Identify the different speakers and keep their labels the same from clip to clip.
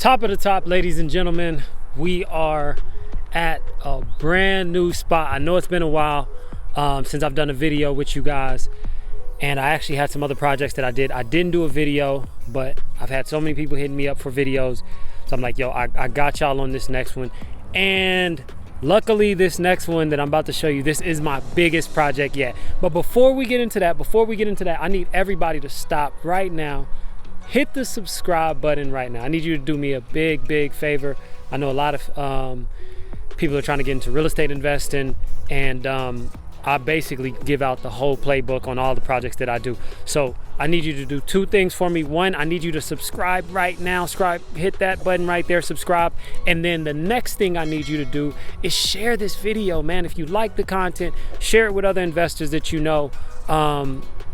Speaker 1: Top of the top, ladies and gentlemen, we are at a brand new spot. I know it's been a while since I've done a video with you guys, and I actually had some other projects that I didn't do a video, but I've had so many people hitting me up for videos, so I'm like, yo, I got y'all on this next one. And luckily this next one that I'm about to show you, this is my biggest project yet. But before we get into that, I need everybody to stop right now. Hit the subscribe button right now. I need you to do me a big favor. I know a lot of people are trying to get into real estate investing, and I basically give out the whole playbook on all the projects that I do. So I need you to do two things for me. One, I need you to subscribe right now. Hit that button right there, subscribe. And then the next thing I need you to do is share this video, man. If you like the content, share it with other investors that you know,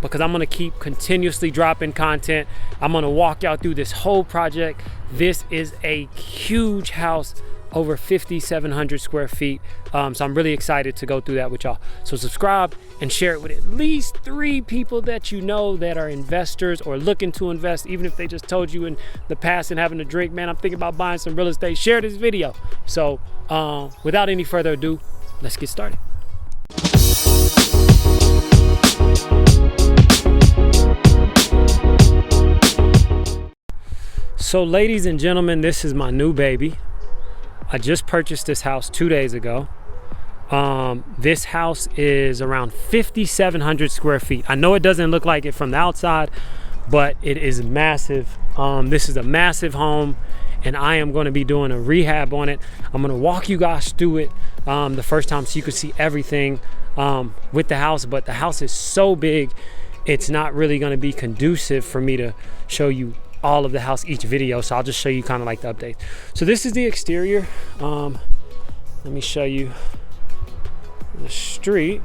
Speaker 1: because I'm gonna keep continuously dropping content. I'm gonna walk y'all through this whole project. This is a huge house, over 5,700 square feet. So I'm really excited to go through that with y'all. So subscribe and share it with at least 3 people that you know that are investors or looking to invest, even if they just told you in the past and having a drink, man, I'm thinking about buying some real estate. Share this video. So without any further ado, let's get started. So ladies and gentlemen, this is my new baby. I just purchased this house 2 days ago. This house is around 5,700 square feet. I know it doesn't look like it from the outside, but it is massive. This is a massive home, and I am going to be doing a rehab on it. I'm going to walk you guys through it the first time so you can see everything with the house. But the house is so big, it's not really going to be conducive for me to show you all of the house each video, so I'll just show you kind of like the updates. So this is the exterior. Let me show you the street.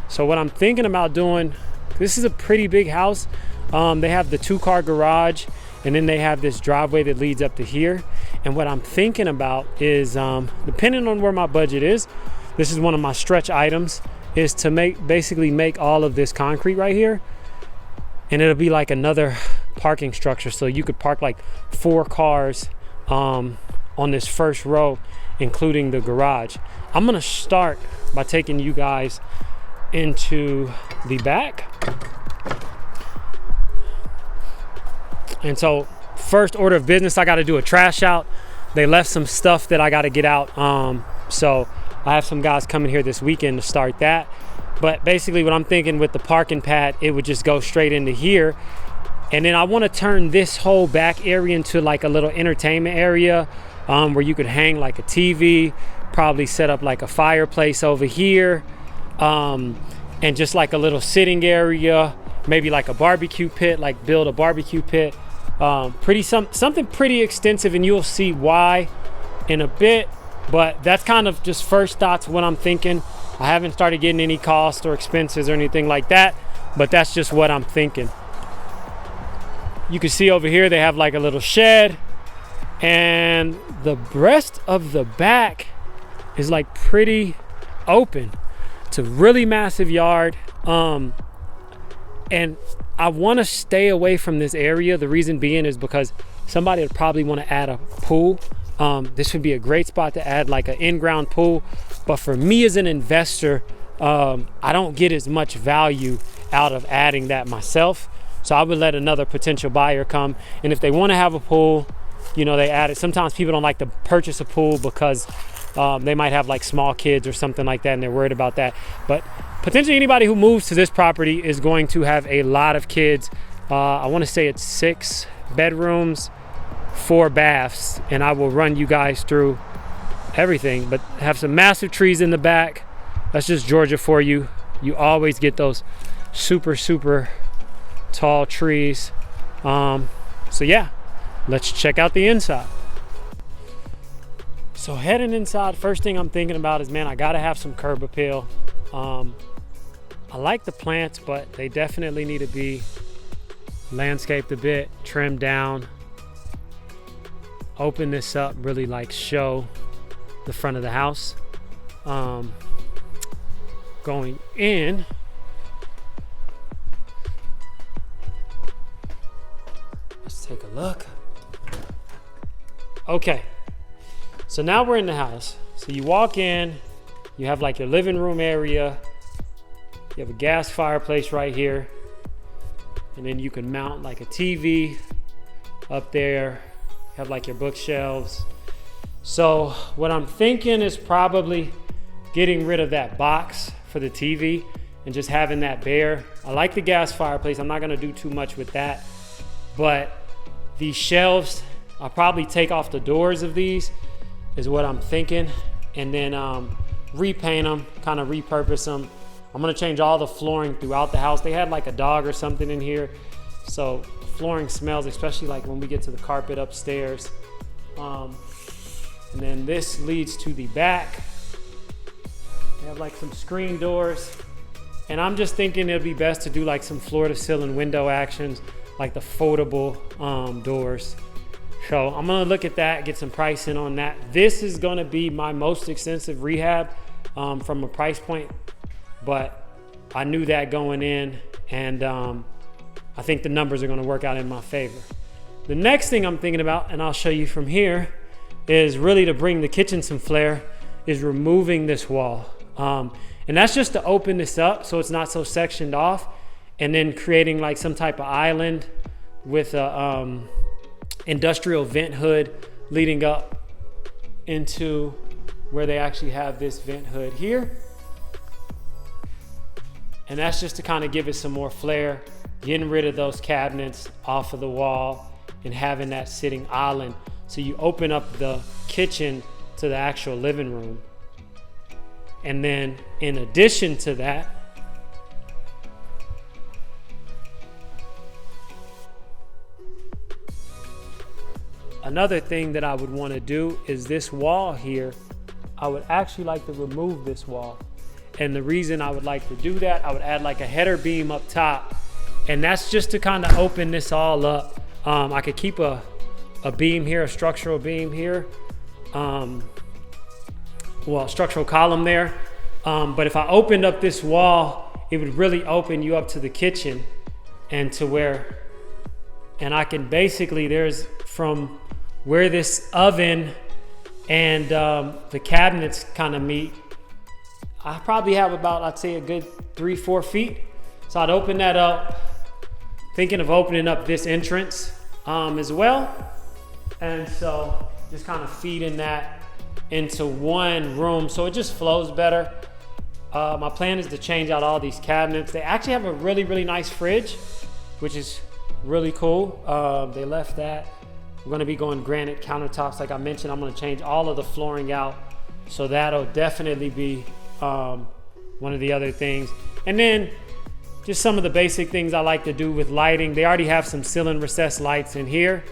Speaker 1: So what I'm thinking about doing, this is a pretty big house. They have the 2-car garage, and then they have this driveway that leads up to here. And what I'm thinking about is, depending on where my budget is, this is one of my stretch items, is to basically make all of this concrete right here, and it'll be like another parking structure, so you could park like 4 cars on this first row, including the garage. I'm gonna start by taking you guys into the back. And so first order of business, I got to do a trash out. They left some stuff that I got to get out, so I have some guys coming here this weekend to start that. But basically what I'm thinking with the parking pad, it would just go straight into here. And then I want to turn this whole back area into like a little entertainment area, where you could hang like a TV, probably set up like a fireplace over here, and just like a little sitting area, maybe like a barbecue pit, like build a barbecue pit. Something pretty extensive, and you'll see why in a bit. But that's kind of just first thoughts, what I'm thinking. I haven't started getting any costs or expenses or anything like that, but that's just what I'm thinking. You can see over here they have like a little shed, and the rest of the back is like pretty open. It's a really massive yard, and I want to stay away from this area. The reason being is because somebody would probably want to add a pool. This would be a great spot to add like an in-ground pool, but for me as an investor, I don't get as much value out of adding that myself. So I would let another potential buyer come, and if they want to have a pool, you know, they add it. Sometimes people don't like to purchase a pool because they might have like small kids or something like that, and they're worried about that. But potentially anybody who moves to this property is going to have a lot of kids. I want to say it's 6 bedrooms, 4 baths, and I will run you guys through everything. But have some massive trees in the back. That's just Georgia for you. You always get those super tall trees. So yeah, let's check out the inside. So heading inside, first thing I'm thinking about is, man, I gotta have some curb appeal. I like the plants, but they definitely need to be landscaped a bit, trimmed down. Open this up, really like show the front of the house. Going in, let's take a look. Okay, so now we're in the house. So you walk in, you have like your living room area, you have a gas fireplace right here, and then you can mount like a TV up there, have like your bookshelves. So what I'm thinking is probably getting rid of that box for the TV and just having that bare. I like the gas fireplace. I'm not gonna do too much with that, but these shelves, I'll probably take off the doors of these is what I'm thinking, and then repaint them, kind of repurpose them. I'm gonna change all the flooring throughout the house. They had like a dog or something in here, so flooring smells, especially like when we get to the carpet upstairs. And then this leads to the back. They have like some screen doors, and I'm just thinking it'd be best to do like some floor to ceiling window actions, like the foldable doors. So I'm gonna look at that, get some pricing on that. This is gonna be my most expensive rehab from a price point, but I knew that going in, and I think the numbers are gonna work out in my favor. The next thing I'm thinking about, and I'll show you from here, is really to bring the kitchen some flair, is removing this wall. And that's just to open this up so it's not so sectioned off, and then creating like some type of island with a industrial vent hood leading up into where they actually have this vent hood here. And that's just to kind of give it some more flair, getting rid of those cabinets off of the wall and having that sitting island. So you open up the kitchen to the actual living room. And then in addition to that, another thing that I would want to do is this wall here. I would actually like to remove this wall. And the reason I would like to do that, I would add like a header beam up top. And that's just to kind of open this all up. I could keep a beam here, a structural beam here. Well, structural column there. But if I opened up this wall, it would really open you up to the kitchen and to where, and I can basically, there's from where this oven and the cabinets kind of meet, I probably have about, I'd say a good 3-4 feet. So I'd open that up, thinking of opening up this entrance as well. And so just kind of feeding that into one room so it just flows better. My plan is to change out all these cabinets. They actually have a really, really nice fridge, which is really cool. They left that. We're gonna be going granite countertops. Like I mentioned, I'm gonna change all of the flooring out. So that'll definitely be one of the other things. And then just some of the basic things I like to do with lighting. They already have some ceiling recessed lights in here.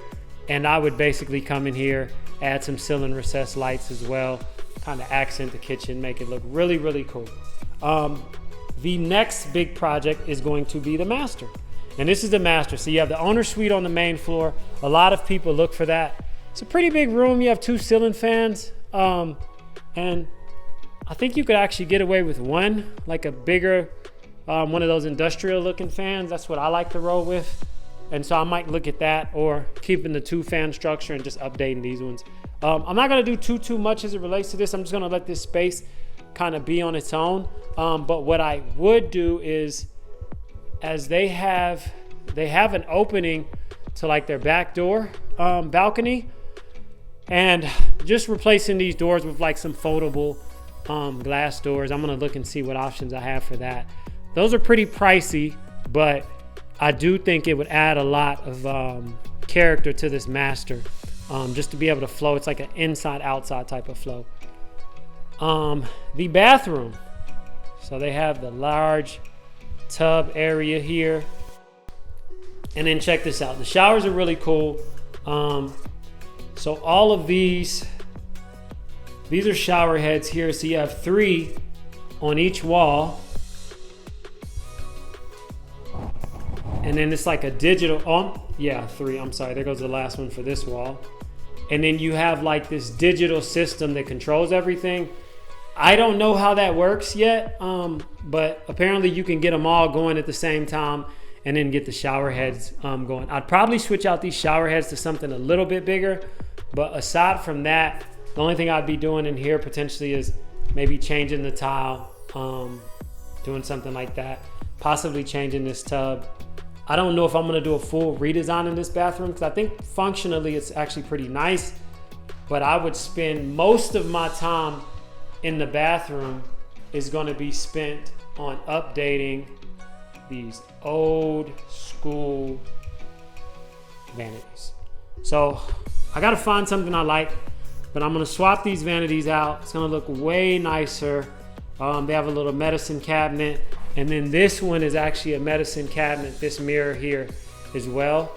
Speaker 1: And I would basically come in here, add some ceiling recessed lights as well, kind of accent the kitchen, make it look really, really cool. The next big project is going to be the master. And this is the master. So you have the owner suite on the main floor. A lot of people look for that. It's a pretty big room. You have 2 ceiling fans. And I think you could actually get away with one, like a bigger, one of those industrial looking fans. That's what I like to roll with. And so I might look at that, or keeping the 2 fan structure and just updating these ones. I'm not gonna do too much as it relates to this. I'm just gonna let this space kind of be on its own. But what I would do is, as they have an opening to like their back door balcony, and just replacing these doors with like some foldable glass doors. I'm gonna look and see what options I have for that. Those are pretty pricey, but I do think it would add a lot of character to this master, just to be able to flow. It's like an inside-outside type of flow. The bathroom. So they have the large tub area here. And then check this out. The showers are really cool. So all of these are shower heads here. So you have 3 on each wall. And then it's like a digital, 3, I'm sorry, there goes the last one for this wall. And then you have like this digital system that controls everything. I don't know how that works yet, but apparently you can get them all going at the same time and then get the shower heads going. I'd probably switch out these shower heads to something a little bit bigger, But aside from that, the only thing I'd be doing in here potentially is maybe changing the tile, doing something like that, possibly changing this tub. I don't know if I'm gonna do a full redesign in this bathroom because I think functionally it's actually pretty nice, but I would spend most of my time in the bathroom is gonna be spent on updating these old school vanities. So I gotta find something I like, but I'm gonna swap these vanities out. It's gonna look way nicer. They have a little medicine cabinet, and then this one is actually a medicine cabinet, this mirror here as well.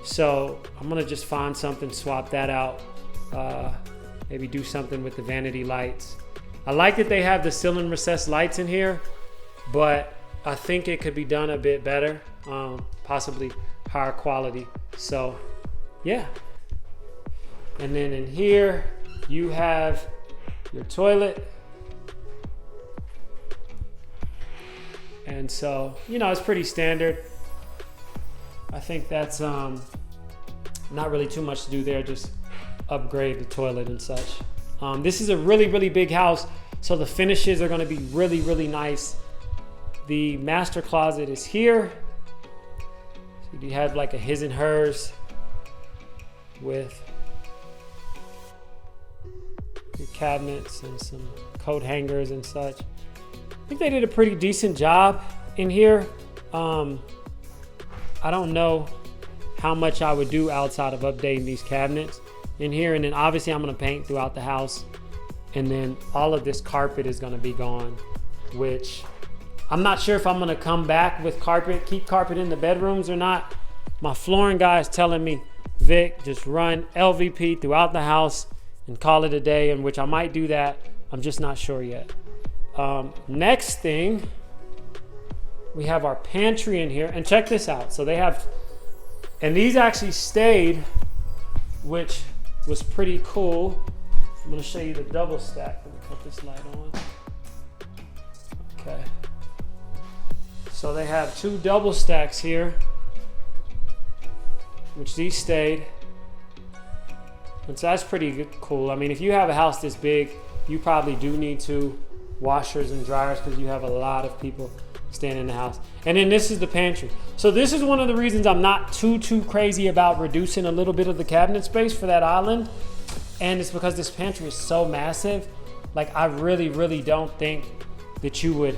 Speaker 1: So I'm gonna just find something, swap that out, maybe do something with the vanity lights. I like that they have the ceiling recessed lights in here, but I think it could be done a bit better, possibly higher quality. So yeah. And then in here, you have your toilet. And so, you know, it's pretty standard. I think that's not really too much to do there, just upgrade the toilet and such. This is a really, really big house, so the finishes are gonna be really, really nice. The master closet is here. So you have like a his and hers with your cabinets and some coat hangers and such. I think they did a pretty decent job in here. I don't know how much I would do outside of updating these cabinets in here. And then obviously I'm gonna paint throughout the house. And then all of this carpet is gonna be gone, which I'm not sure if I'm gonna come back with carpet, keep carpet in the bedrooms or not. My flooring guy is telling me, Vic, just run LVP throughout the house and call it a day, in which I might do that. I'm just not sure yet. Next thing, we have our pantry in here, and check this out. So they have, and these actually stayed, which was pretty cool. I'm gonna show you the double stack. Let me put this light on. Okay. So they have 2 double stacks here, which these stayed. And so that's pretty good, cool. I mean, if you have a house this big, you probably do need 2 washers and dryers because you have a lot of people staying in the house. And then this is the pantry. So this is one of the reasons I'm not too crazy about reducing a little bit of the cabinet space for that island. And it's because this pantry is so massive. Like, I really don't think that you would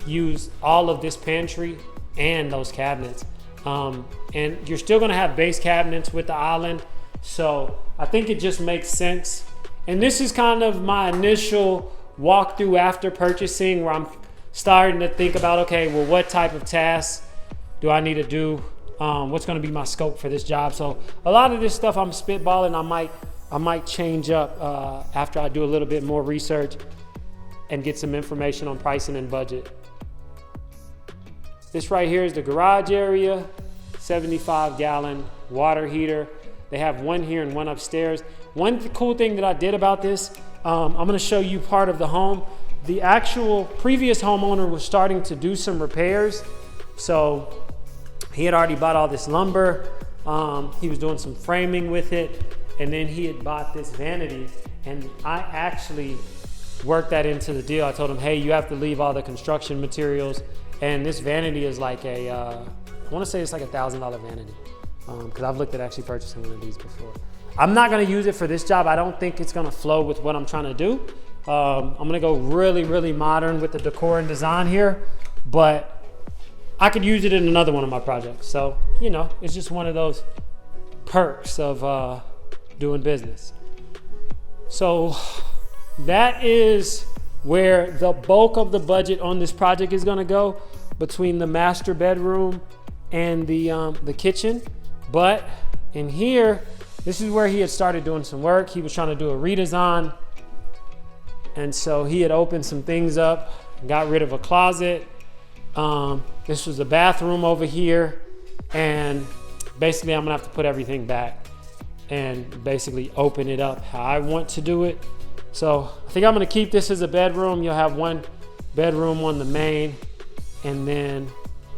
Speaker 1: use all of this pantry and those cabinets. And you're still gonna have base cabinets with the island. So I think it just makes sense. And this is kind of my initial walkthrough after purchasing, where I'm starting to think about, okay, well, what type of tasks do I need to do? What's gonna be my scope for this job? So a lot of this stuff I'm spitballing, I might change up after I do a little bit more research and get some information on pricing and budget. This right here is the garage area, 75-gallon water heater. They have one here and one upstairs. One cool thing that I did about this, I'm gonna show you part of the home. The actual previous homeowner was starting to do some repairs. So he had already bought all this lumber. He was doing some framing with it. And then he had bought this vanity. And I actually worked that into the deal. I told him, hey, you have to leave all the construction materials. And this vanity is like a, I wanna say it's like $1,000 vanity. Because I've looked at actually purchasing one of these before. I'm not gonna use it for this job. I don't think it's gonna flow with what I'm trying to do. I'm gonna go really modern with the decor and design here, but I could use it in another one of my projects. So, you know, it's just one of those perks of doing business. So that is where the bulk of the budget on this project is gonna go, between the master bedroom and the kitchen. But in here, this is where he had started doing some work. He was trying to do a redesign. And so he had opened some things up, got rid of a closet. This was the bathroom over here. And basically I'm gonna have to put everything back and basically open it up how I want to do it. So I think I'm gonna keep this as a bedroom. You'll have one bedroom on the main, and then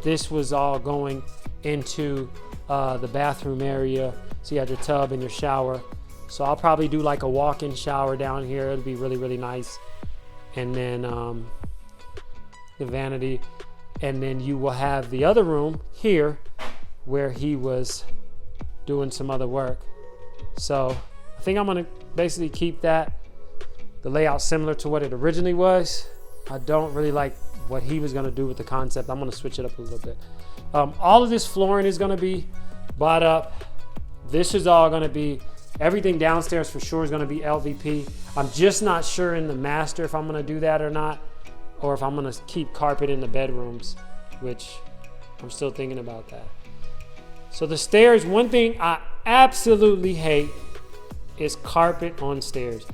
Speaker 1: this was all going into the bathroom area. So you had your tub and your shower. So I'll probably do like a walk-in shower down here. It'll be really, really nice. And then the vanity. And then you will have the other room here where he was doing some other work. So I think I'm gonna basically keep the layout similar to what it originally was. I don't really like what he was gonna do with the concept. I'm gonna switch it up a little bit. All of this flooring is gonna be bought up. This is all gonna be, everything downstairs for sure is gonna be LVP. I'm just not sure in the master if I'm gonna do that or not, or if I'm gonna keep carpet in the bedrooms, which I'm still thinking about that. So the stairs, one thing I absolutely hate is carpet on stairs.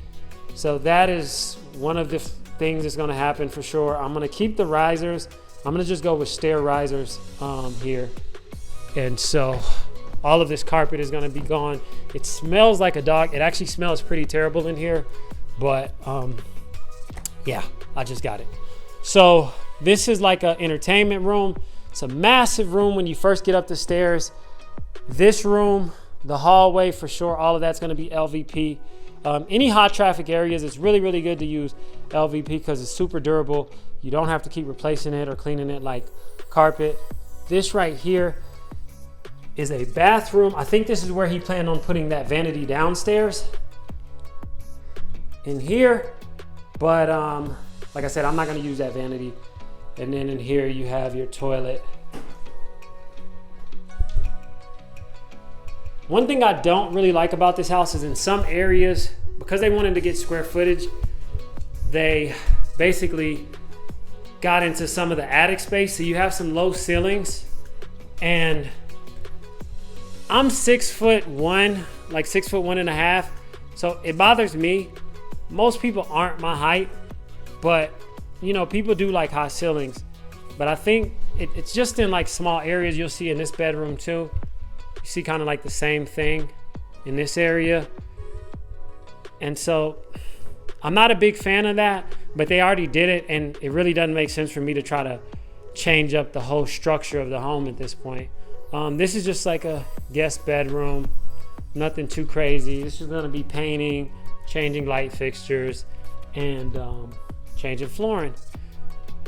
Speaker 1: So that is one of the things that's gonna happen for sure. I'm gonna keep the risers. I'm gonna just go with stair risers here. And so all of this carpet is gonna be gone. It smells like a dog. It actually smells pretty terrible in here, but yeah, I just got it. So this is like an entertainment room. It's a massive room when you first get up the stairs. This room, the hallway for sure, all of that's gonna be LVP. Any hot traffic areas, it's really, really good to use LVP because it's super durable. You don't have to keep replacing it or cleaning it like carpet. This right here is a bathroom. I think this is where he planned on putting that vanity downstairs in here. But like I said, I'm not gonna use that vanity. And then in here you have your toilet. One thing I don't really like about this house is in some areas, because they wanted to get square footage, they basically got into some of the attic space. So you have some low ceilings, and I'm 6'1", like 6'1.5". So it bothers me. Most people aren't my height, but you know, people do like high ceilings. But I think it's just in like small areas. You'll see in this bedroom too. You see kind of like the same thing in this area. And so I'm not a big fan of that, but they already did it, and it really doesn't make sense for me to try to change up the whole structure of the home at this point. This is just like a guest bedroom, nothing too crazy. This is gonna be painting, changing light fixtures, and changing flooring.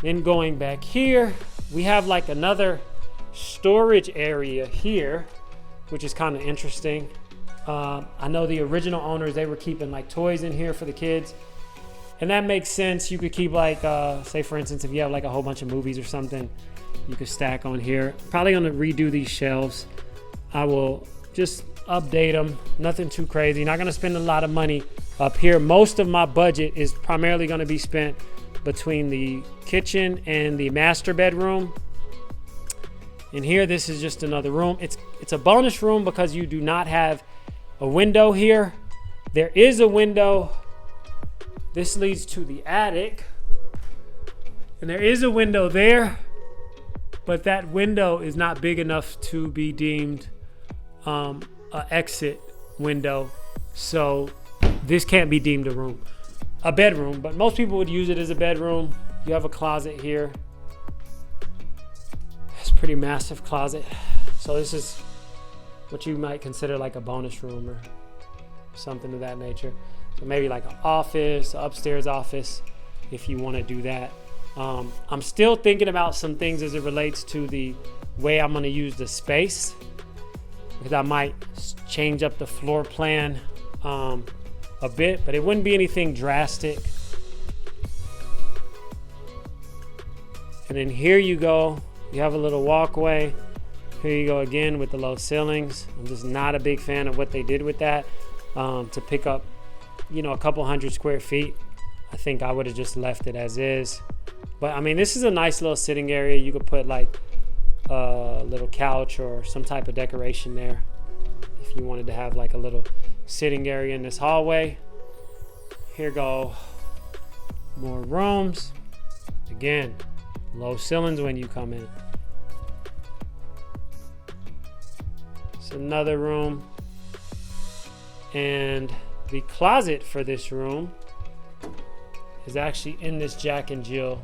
Speaker 1: Then going back here, we have like another storage area here, which is kind of interesting. I know the original owners, they were keeping like toys in here for the kids, and that makes sense. You could keep like, say for instance, if you have like a whole bunch of movies or something, you could stack on here. Probably gonna redo these shelves. I will just update them, nothing too crazy. Not gonna spend a lot of money up here. Most of my budget is primarily gonna be spent between the kitchen and the master bedroom. And here, this is just another room. It's a bonus room because you do not have a window here. There is a window. This leads to the attic. And there is a window there, but that window is not big enough to be deemed an exit window. So this can't be deemed a bedroom, but most people would use it as a bedroom. You have a closet here. It's a pretty massive closet. So this is what you might consider like a bonus room or something of that nature. So maybe like an office, an upstairs office, if you want to do that. I'm still thinking about some things as it relates to the way I'm going to use the space, because I might change up the floor plan a bit, but it wouldn't be anything drastic. And then here you go. You have a little walkway. Here you go again with the low ceilings. I'm just not a big fan of what they did with that. To pick up, you know, a couple hundred square feet, I think I would have just left it as is. But I mean, this is a nice little sitting area. You could put like a little couch or some type of decoration there if you wanted to have like a little sitting area in this hallway. Here go more rooms. Again, low ceilings when you come in. It's another room. And the closet for this room is actually in this Jack and Jill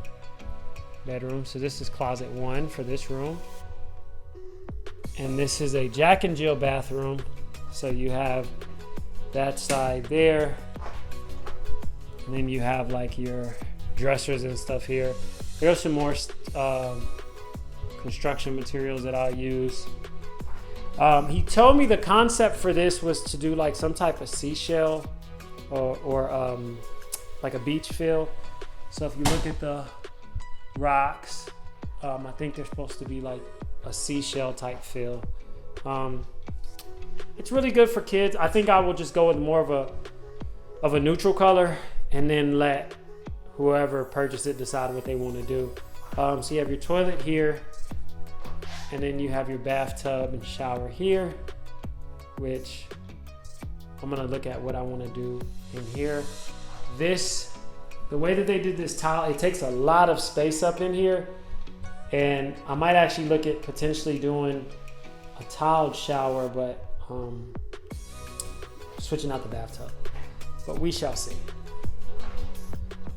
Speaker 1: bedroom. So this is closet 1 for this room. And this is a Jack and Jill bathroom. So you have that side there. And then you have like your dressers and stuff here. There's some more construction materials that I'll use. He told me the concept for this was to do like some type of seashell or like a beach feel. So if you look at the rocks, I think they're supposed to be like a seashell type feel. It's really good for kids. I think I will just go with more of a neutral color and then let whoever purchased it decide what they want to do. So you have your toilet here, and then you have your bathtub and shower here, which I'm gonna look at what I want to do in here. The way that they did this tile, it takes a lot of space up in here, and I might actually look at potentially doing a tiled shower, but switching out the bathtub, but we shall see.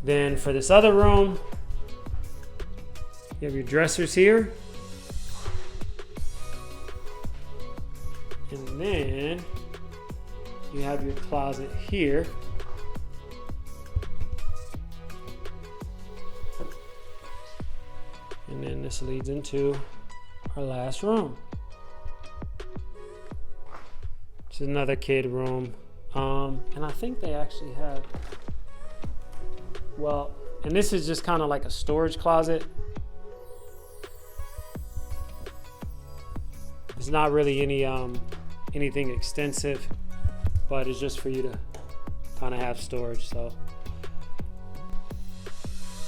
Speaker 1: Then for this other room, you have your dressers here, and then you have your closet here. And then this leads into our last room. This is another kid room. And I think they actually have, and this is just kind of like a storage closet. It's not really anything extensive, but it's just for you to kind of have storage.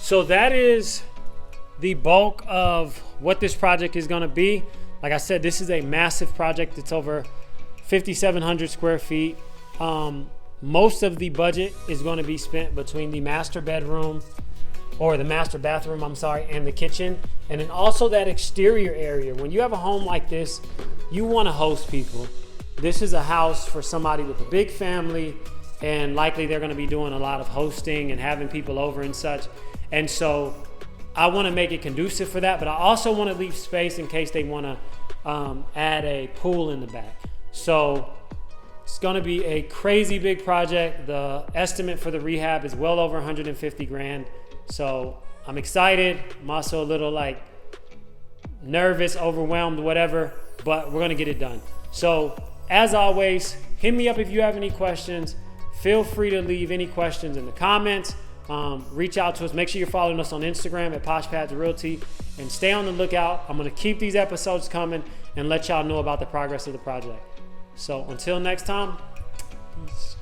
Speaker 1: So that is the bulk of what this project is going to be. Like I said, this is a massive project. It's over 5,700 square feet. Most of the budget is going to be spent between the master bedroom, or the master bathroom, and the kitchen. And then also that exterior area. When you have a home like this, you want to host people. This is a house for somebody with a big family, and likely they're going to be doing a lot of hosting and having people over and such. And so I want to make it conducive for that, but I also want to leave space in case they want to add a pool in the back. So it's going to be a crazy big project. The estimate for the rehab is well over 150 grand. So I'm excited. I'm also a little like nervous, overwhelmed, whatever, but we're going to get it done. So as always, hit me up if you have any questions. Feel free to leave any questions in the comments. Reach out to us. Make sure you're following us on Instagram at Posh Realty, and stay on the lookout. I'm going to keep these episodes coming and let y'all know about the progress of the project. So until next time, peace.